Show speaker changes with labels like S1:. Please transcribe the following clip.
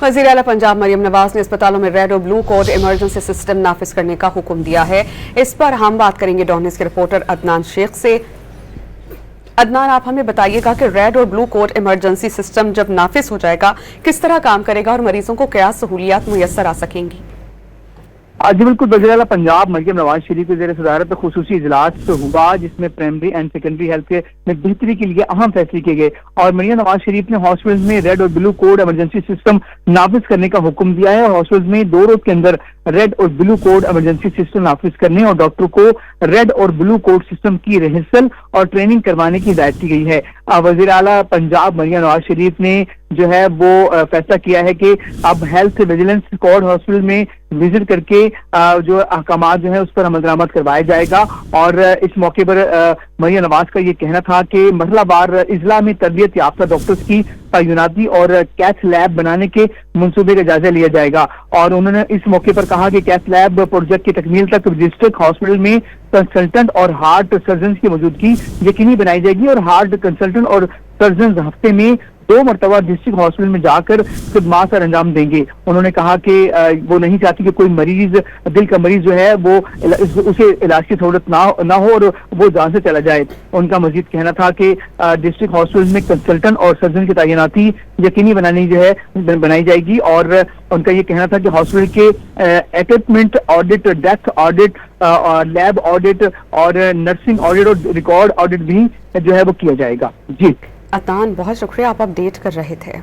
S1: वज़ीर आला पंजाब मरियम नवाज ने अस्पतालों में रेड और ब्लू कोड इमरजेंसी सिस्टम नाफिज करने का हुक्म दिया है। इस पर हम बात करेंगे डॉन न्यूज़ के रिपोर्टर अदनान शेख से। अदनान, आप हमें बताइएगा कि रेड और ब्लू कोड इमरजेंसी सिस्टम जब नाफिज हो जाएगा किस तरह काम करेगा और मरीजों को क्या सहूलियात मुयस्सर आ सकेंगी?
S2: जी बिल्कुल, वज़ीर आला पंजाब मरियम नवाज शरीफ के ज़ेर सदारत खुसूसी इजलास हुआ जिसमें प्राइमरी एंड सेकेंडरी हेल्थ के में बेहतरी के लिए अहम फैसले किए गए और मरियम नवाज शरीफ ने हॉस्पिटल में रेड और ब्लू कोड इमरजेंसी सिस्टम नाफिज करने का हुक्म दिया है और हॉस्पिटल में 2 रोज के अंदर रेड और ब्लू कोड इमरजेंसी सिस्टम नाफिज करने और डॉक्टर को रेड और ब्लू कोड सिस्टम की रिहर्सल और ट्रेनिंग करवाने की हिदायत की गई है। वज़ीर आला पंजाब मरियम नवाज शरीफ ने जो है वो फैसला किया है कि अब हेल्थ विजिलेंस स्क्वाड हॉस्पिटल में विजिट करके जो अहकामात जो है उस पर अमल करवाया जाएगा। और इस मौके पर मरियम नवाज का ये कहना था कि मरहलावार इजला में तरबियत याफ्ता डॉक्टर्स की तैनाती और कैथ लैब बनाने के मंसूबे का जायजा लिया जाएगा। और उन्होंने इस मौके पर कहा कि कैथ लैब प्रोजेक्ट की तकमील तक डिस्ट्रिक्ट हॉस्पिटल में कंसल्टेंट और हार्ट सर्जन की मौजूदगी यकीनी बनाई जाएगी और हार्ट कंसल्टेंट और सर्जन हफ्ते में 2 मरतबा डिस्ट्रिक्ट हॉस्पिटल में जाकर खिदमात सर अंजाम देंगे। उन्होंने कहा कि वो नहीं चाहती कि कोई मरीज, दिल का मरीज जो है वो उसे इलाज की सहूलत ना हो और वो जान से चला जाए। उनका मजीद कहना था कि डिस्ट्रिक्ट हॉस्पिटल में कंसल्टेंट और सर्जन की तैनाती यकीनी बनाई जाएगी। और उनका ये कहना था कि हॉस्पिटल के equipment audit, death audit, lab audit और नर्सिंग ऑडिट और रिकॉर्ड ऑडिट भी जो है वो किया जाएगा। जी
S1: अदनान, बहुत शुक्रिया, आप अपडेट कर रहे थे।